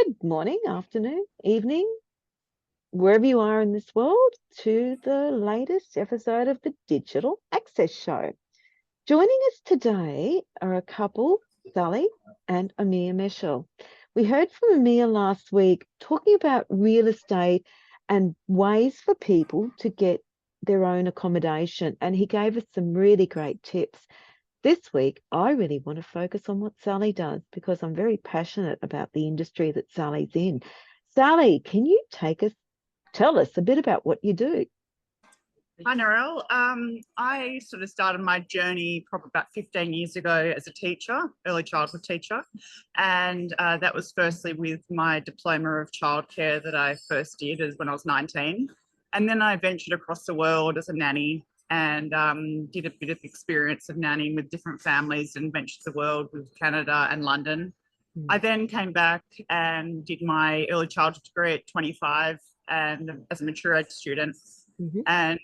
Good morning, afternoon, evening, wherever you are in this world, to the latest episode of the Digital Access Show. Joining us today are a couple, Sally and Amir Meshel. We heard from Amir last week talking about real estate and ways for people to get their own accommodation, and he gave us some really great tips. This week, I really want to focus on what Sally does because I'm very passionate about the industry that Sally's in. Sally, can you tell us a bit about what you do? Hi, Narelle. I sort of started my journey probably about 15 years ago as a teacher, early childhood teacher. And that was firstly with my diploma of childcare that I first did when I was 19. And then I ventured across the world as a nanny and did a bit of experience of nannying with different families and ventured the world with Canada and London. I then came back and did my early childhood degree at 25 and as a mature age student. And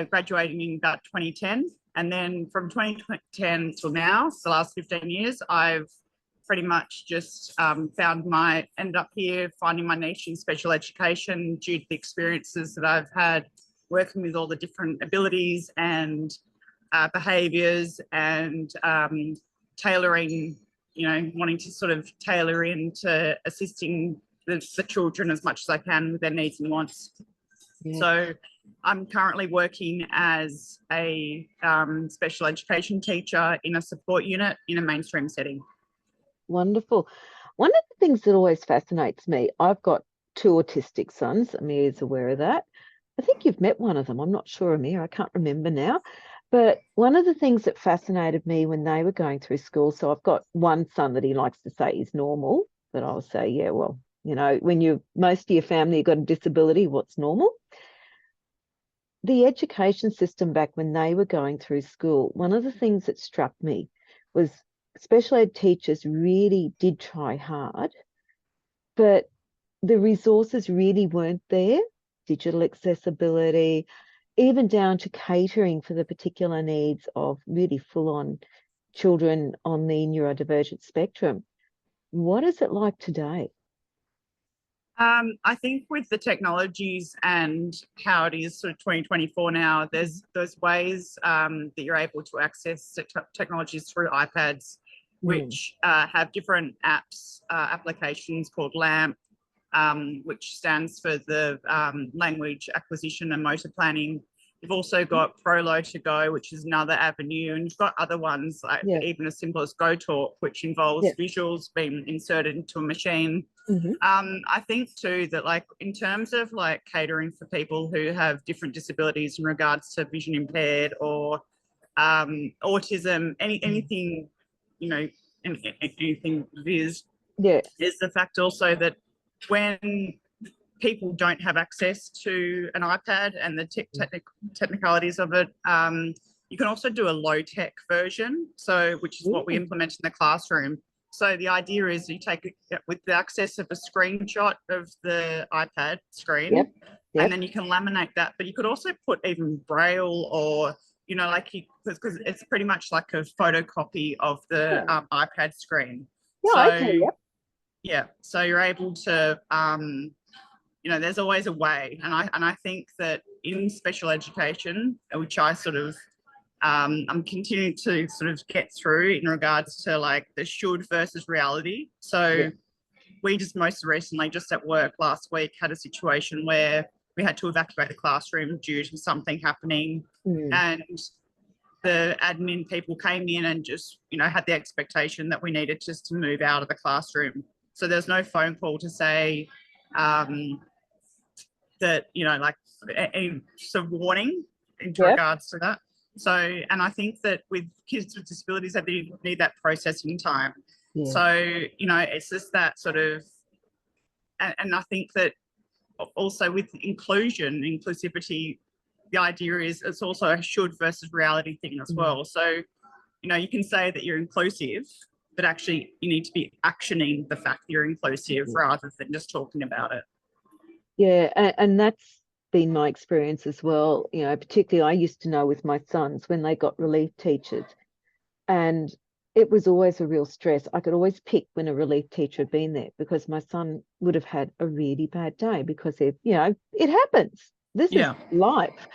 graduating in about 2010. And then from 2010 till now, so the last 15 years, I've pretty much just ended up here finding my niche in special education due to the experiences that I've had working with all the different abilities and behaviours and tailoring, wanting to sort of tailor into assisting the children as much as I can with their needs and wants. Yeah. So I'm currently working as a special education teacher in a support unit in a mainstream setting. Wonderful. One of the things that always fascinates me, I've got two autistic sons. Amir's aware of that. I think you've met one of them. I'm not sure, Amir. I can't remember now. But one of the things that fascinated me when they were going through school, so I've got one son that he likes to say is normal, but I'll say, yeah, well, when most of your family have got a disability, what's normal? The education system back when they were going through school, one of the things that struck me was special ed teachers really did try hard, but the resources really weren't there. Digital accessibility, even down to catering for the particular needs of really full-on children on the neurodivergent spectrum. What is it like today? I think with the technologies and how it is sort of 2024 now, there's those ways that you're able to access technologies through iPads, which have different applications called LAMP, which stands for the Language Acquisition and Motor Planning. You've also got Prolo to Go, which is another avenue, and you've got other ones like even as simple as GoTalk, which involves visuals being inserted into a machine. I think too that like in terms of like catering for people who have different disabilities in regards to vision impaired or autism, anything, anything is the fact also that when people don't have access to an iPad and the technicalities of it, you can also do a low-tech version, which is what we implement in the classroom. So the idea is you take it with the access of a screenshot of the iPad screen, and then you can laminate that. But you could also put even Braille or, because it's pretty much like a photocopy of the iPad screen. So you're able to, there's always a way. And I think that in special education, which I sort of, I'm continuing to sort of get through in regards to like the should versus reality. So we just most recently, just at work last week, had a situation where we had to evacuate the classroom due to something happening. And the admin people came in and just, had the expectation that we needed just to move out of the classroom. So there's no phone call to say that, like any sort of warning in regards to that. So, and I think that with kids with disabilities, they need that processing time. So, it's just that sort of, and I think that also with inclusivity, the idea is it's also a should versus reality thing as well. So, you can say that you're inclusive, but actually you need to be actioning the fact that you're inclusive rather than just talking about it. Yeah, and that's been my experience as well. Particularly I used to know with my sons when they got relief teachers, and it was always a real stress. I could always pick when a relief teacher had been there because my son would have had a really bad day because it happens. This is Yeah. life.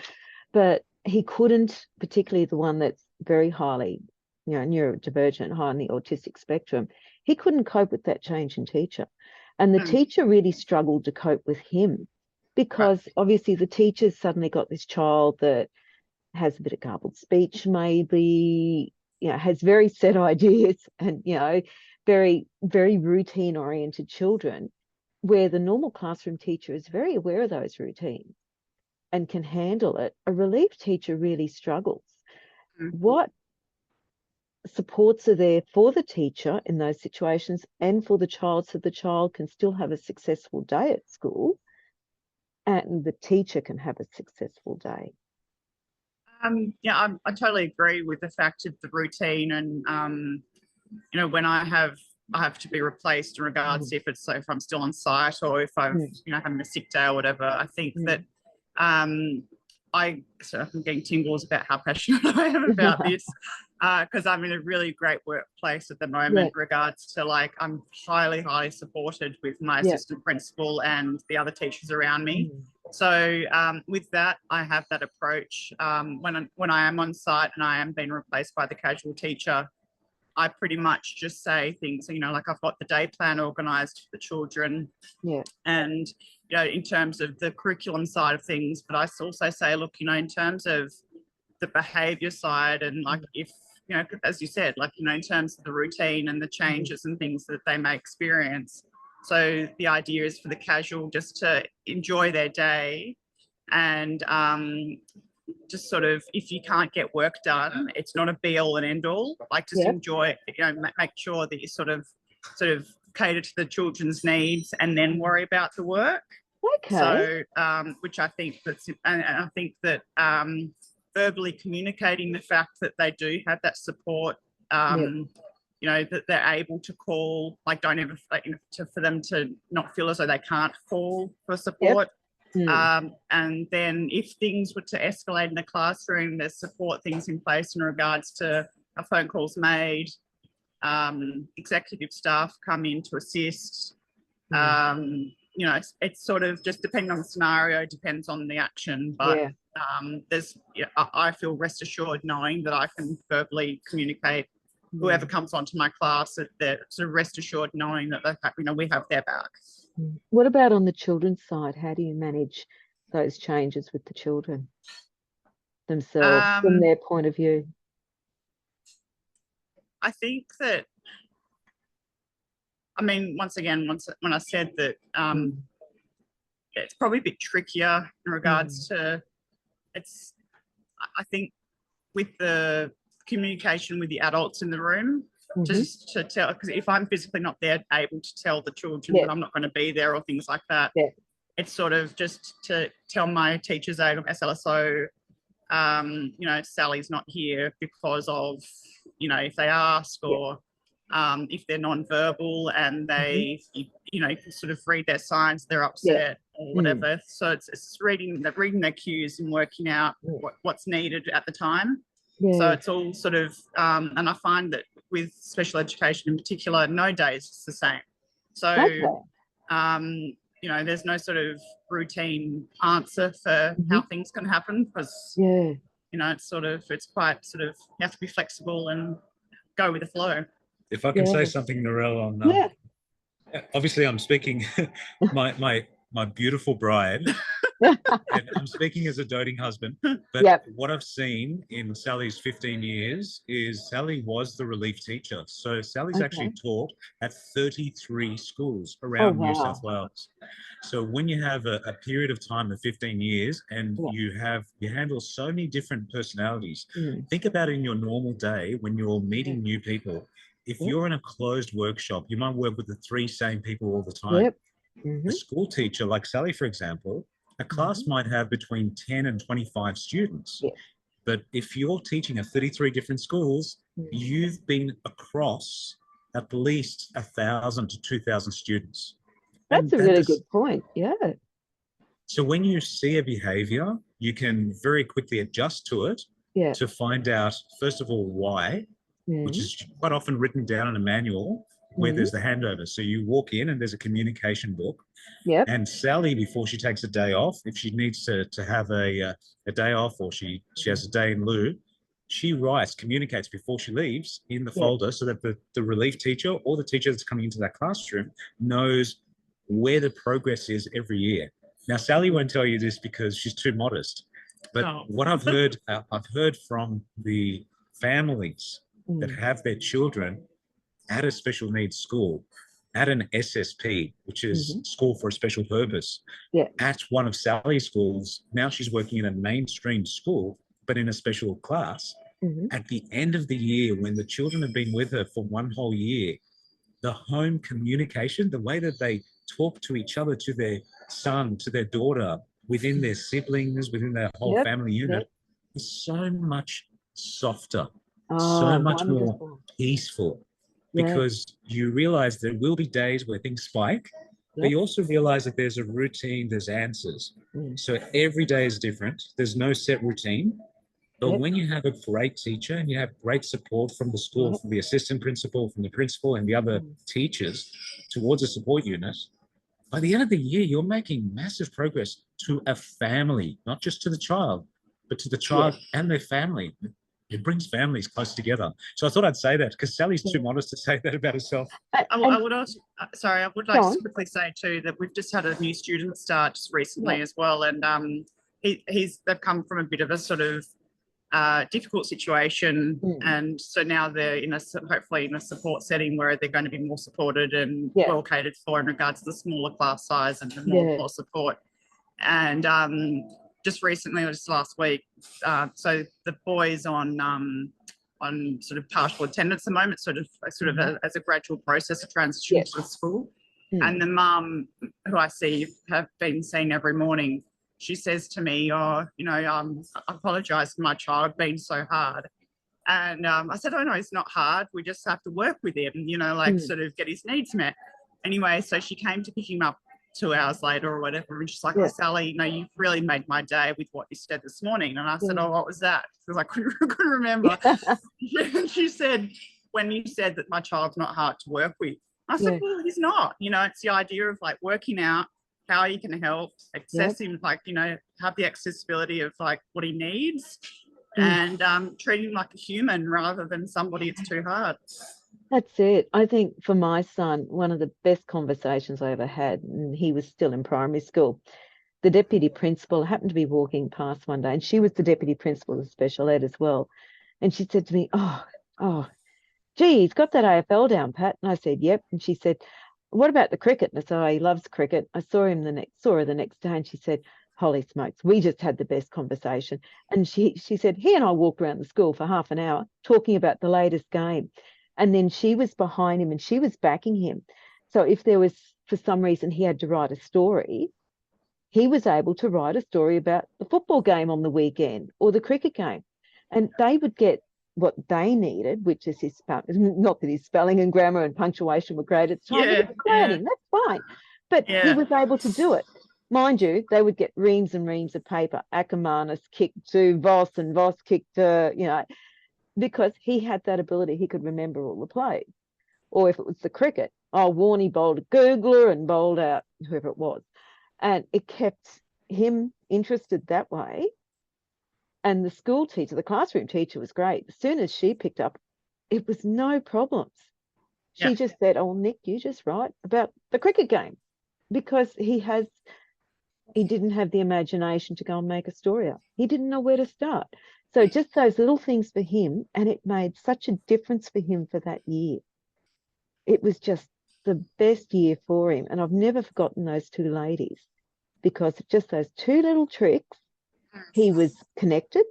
But he couldn't, particularly the one that's very highly, neurodivergent, high on the autistic spectrum, he couldn't cope with that change in teacher. And the Mm. teacher really struggled to cope with him Right. because obviously the teacher's suddenly got this child that has a bit of garbled speech, maybe, has very set ideas and, very, very routine oriented children, where the normal classroom teacher is very aware of those routines and can handle it. A relief teacher really struggles. Mm. What supports are there for the teacher in those situations and for the child so the child can still have a successful day at school and the teacher can have a successful day? Yeah, I totally agree with the fact of the routine, and when I have to be replaced in regards to if I'm still on site or if I've having a sick day or whatever. I think that I'm getting tingles about how passionate I am about this because I'm in a really great workplace at the moment. Regards to I'm highly supported with my assistant principal and the other teachers around me. So with that, I have that approach when I am on site and I am being replaced by the casual teacher. I pretty much just say things, I've got the day plan organised for the children. And, in terms of the curriculum side of things, but I also say, look, in terms of the behaviour side and if, as you said, in terms of the routine and the changes and things that they may experience. So the idea is for the casual just to enjoy their day and just sort of, if you can't get work done, it's not a be all and end all. Just enjoy it, make sure that you sort of cater to the children's needs and then worry about the work. Okay. So, which I think and I think that verbally communicating the fact that they do have that support, that they're able to call, don't ever for them to not feel as though they can't call for support. And then if things were to escalate in the classroom, there's support things in place in regards to a phone calls made, executive staff come in to assist. It's sort of just depending on the scenario, depends on the action, but I feel rest assured knowing that I can verbally communicate whoever comes onto my class, that they're sort of rest assured knowing that we have their back. What about on the children's side? How do you manage those changes with the children themselves from their point of view? I think that, once again, when I said that it's probably a bit trickier in regards to I think with the communication with the adults in the room, just to tell, because if I'm physically not there able to tell the children that I'm not going to be there or things like that, it's sort of just to tell my teachers aide or SLSO, Sally's not here because of, if they ask or if they're non-verbal and they, sort of read their signs, they're upset or whatever. So it's reading their cues and working out what's needed at the time. So it's all sort of, and I find that with special education in particular, no day is the same. So, there's no sort of routine answer for how things can happen because, it's quite sort of, you have to be flexible and go with the flow. If I can say something, Narelle, on obviously I'm speaking my beautiful bride. And I'm speaking as a doting husband, but what I've seen in Sally's 15 years is Sally was the relief teacher. So Sally's actually taught at 33 schools around New South Wales. So when you have a period of time of 15 years and you handle so many different personalities, think about in your normal day when you're meeting new people. If you're in a closed workshop, you might work with the three same people all the time. A school teacher like Sally, for example, a class might have between 10 and 25 students. But if you're teaching at 33 different schools, you've been across at least 1,000 to 2,000 students. That's a really good point. So when you see a behavior, you can very quickly adjust to it to find out, first of all, why, which is quite often written down in a manual where there's the handover. So you walk in and there's a communication book. Yep. And Sally, before she takes a day off, if she needs to have a day off, or she has a day in lieu, she communicates before she leaves in the folder, so that the relief teacher or the teacher that's coming into that classroom knows where the progress is every year. Now, Sally won't tell you this because she's too modest, but what I've heard from the families that have their children at a special needs school, at an SSP, which is School for a Special Purpose, at one of Sally's schools. Now she's working in a mainstream school, but in a special class. At the end of the year, when the children have been with her for one whole year, the home communication, the way that they talk to each other, to their son, to their daughter, within their siblings, within their whole family unit, is so much softer, so much more peaceful. Because you realize there will be days where things spike, but you also realize that there's a routine, there's answers. So every day is different. There's no set routine. But when you have a great teacher and you have great support from the school, from the assistant principal, from the principal and the other teachers towards a support unit, by the end of the year, you're making massive progress to a family, not just to the child, but to the child and their family. It brings families close together. So I thought I'd say that because Sally's too modest to say that about herself. I would also, I would like to quickly say too that we've just had a new student start just recently as well, and they've come from a bit of a sort of difficult situation, and so now they're hopefully in a support setting where they're going to be more supported and well catered for in regards to the smaller class size and the more support. And just recently, or just last week, so the boys on sort of partial attendance at the moment, sort of as a gradual process of transition to the school. And the mum, who I have been seeing every morning, she says to me, I apologise for my child being so hard. And I said, oh no, it's not hard. We just have to work with him, sort of get his needs met. Anyway, so she came to pick him up 2 hours later or whatever, and she's like, oh, Sally, you've really made my day with what you said this morning. And I said, oh, what was that? Because I couldn't remember. She said, when you said that my child's not hard to work with. I said, well, he's not. It's the idea of like working out how you can help, access him, have the accessibility of like what he needs, and treat him like a human rather than somebody it's too hard. That's it. I think for my son, one of the best conversations I ever had, and he was still in primary school, the deputy principal happened to be walking past one day, and she was the deputy principal of special ed as well. And she said to me, oh, gee, he's got that AFL down, Pat. And I said, yep. And she said, what about the cricket? And I said, oh, he loves cricket. I saw her the next day, and she said, holy smokes, we just had the best conversation. And she said, he and I walked around the school for half an hour talking about the latest game. And then she was behind him and she was backing him. So if there was, for some reason, he had to write a story, he was able to write a story about the football game on the weekend or the cricket game. And they would get what they needed, which is his spelling. Not that his spelling and grammar and punctuation were great at the time. He was learning, that's fine. But he was able to do it. Mind you, they would get reams and reams of paper. Ackermanis kicked to Voss and Voss kicked to, because he had that ability. He could remember all the plays. Or if it was the cricket, Warney bowled a googler and bowled out whoever it was. And it kept him interested that way. And the school teacher, the classroom teacher was great. As soon as she picked up, it was no problems. She just said, oh, Nick, you just write about the cricket game, because he didn't have the imagination to go and make a story up. He didn't know where to start. So just those little things for him, and it made such a difference for him for that year. It was just the best year for him. And I've never forgotten those two ladies, because just those two little tricks, he was connected,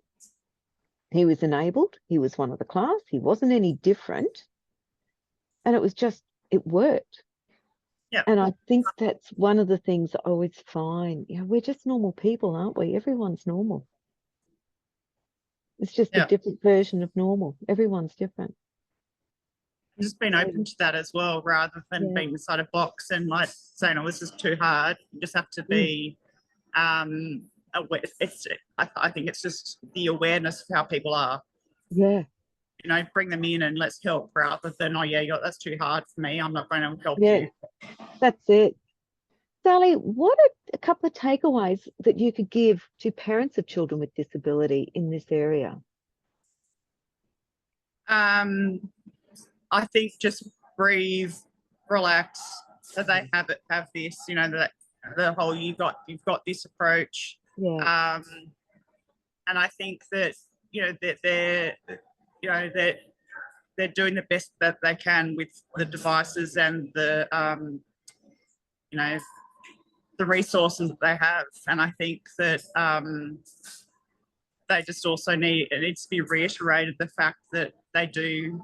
he was enabled, he was one of the class, he wasn't any different. And it worked. Yeah. And I think that's one of the things I always find, we're just normal people, aren't we? Everyone's normal. It's just a different version of normal. Everyone's different. Just being open to that as well, rather than being inside a box and like saying, oh, this is too hard. You just have to be aware. I think it's just the awareness of how people are. Yeah. you know, bring them in and let's help, rather than, oh yeah, that's too hard for me, I'm not going to help Yeah, you. that's it. Sally, what are a couple of takeaways that you could give to parents of children with disability in this area? I think just breathe, relax, so they have this, you know, that the whole you've got this approach. Yeah. And I think that, you know, that they're doing the best that they can with the devices and the you know, the resources that they have. And I think that they just also it needs to be reiterated, the fact that they you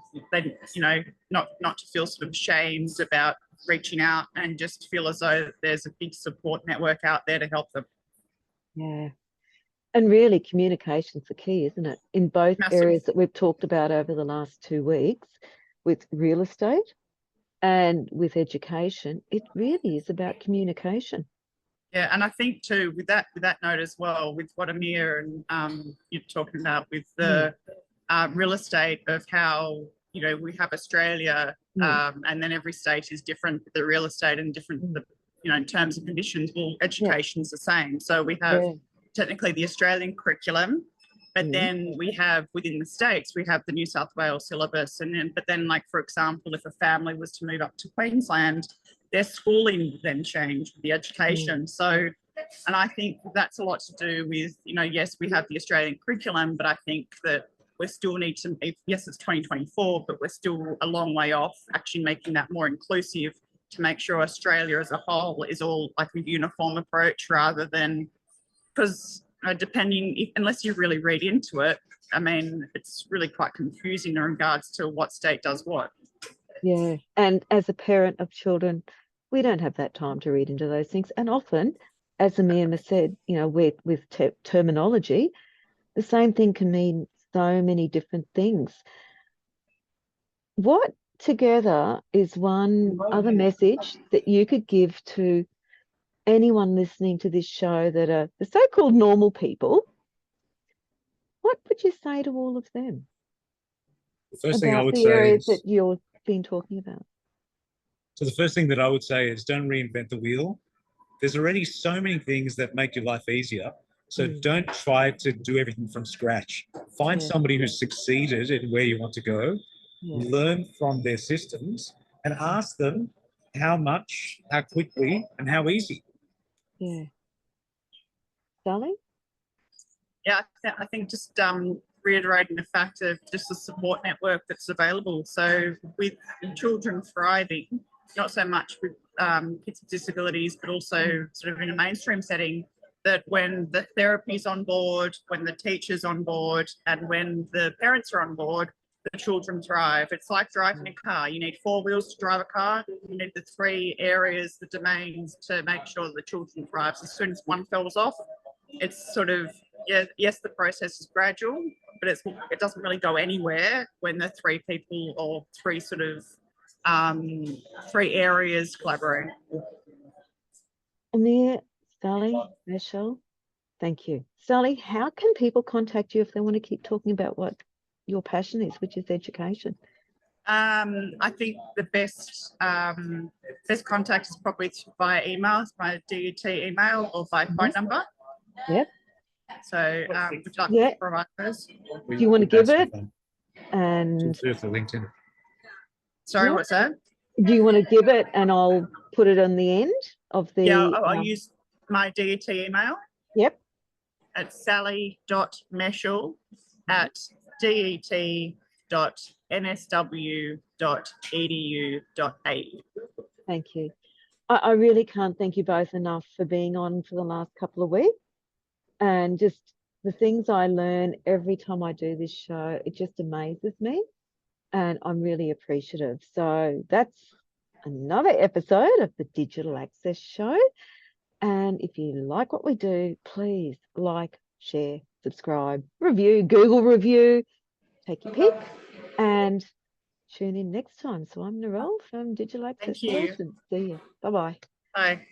know, not to feel sort of ashamed about reaching out, and just feel as though there's a big support network out there to help them. Yeah. And really, communication's the key, isn't it? In both Massive. areas that we've talked about over the last 2 weeks, with real estate and with education, it really is about communication. Yeah, and I think too, with that note as well, with what Amir and you're talking about with the real estate, of how, you know, we have Australia, and then every state is different, the real estate, and different, you know, in terms and conditions. Well, education's the same. So we have technically the Australian curriculum, but then we have, within the states, we have the New South Wales syllabus. And then, like, for example, if a family was to move up to Queensland, their schooling then changed with the education. So, and I think that's a lot to do with, you know, yes, we have the Australian curriculum, but I think that we still need to, yes, it's 2024, but we're still a long way off actually making that more inclusive, to make sure Australia as a whole is all like a uniform approach, rather than, because unless you really read into it, I mean, it's really quite confusing in regards to what state does what. Yeah, and as a parent of children, we don't have that time to read into those things. And often, as Amir said, you know, with terminology, the same thing can mean so many different things. What together is one other message that you could give to anyone listening to this show that are the so-called normal people? What would you say to all of them The first thing I about would the say areas is, that you've been talking about? so the first thing that I would say is, don't reinvent the wheel. There's already so many things that make your life easier. So don't try to do everything from scratch. Find somebody who's succeeded in where you want to go, learn from their systems, and ask them how much, how quickly, and how easy. Yeah. Darling? Yeah, I think just reiterating the fact of just the support network that's available. So with children thriving, not so much with kids with disabilities, but also sort of in a mainstream setting, that when the therapy's on board, when the teacher's on board, and when the parents are on board, the children thrive. It's like driving a car. You need 4 wheels to drive a car. You need the 3 areas, the domains, to make sure that the children thrive. As soon as one falls off, it's sort of, yes, the process is gradual, but it doesn't really go anywhere when the 3 people, or 3 sort of 3 areas collaborate. Amir, Sally, Meshel, thank you. Sally, how can people contact you if they want to keep talking about what your passion is, which is education? I think the best contact is probably via email, my DUT email, or by phone number. Yep. So would you like to provide those? Do you want to give it? And do it for LinkedIn. Sorry, what's that? Do you want to give it, and I'll put it on the end of the... Yeah, I'll use my DUT email. Yep. At sally.meshel@det.nsw.edu.au. Thank you. I really can't thank you both enough for being on for the last couple of weeks, and just the things I learn every time I do this show, it just amazes me, and I'm really appreciative. So that's another episode of the Digital Access Show. And if you like what we do, please like, share, subscribe, review, Google review, take your pick, and tune in next time. So I'm Narelle from Digital Access Solutions. See you. Bye-bye. Bye.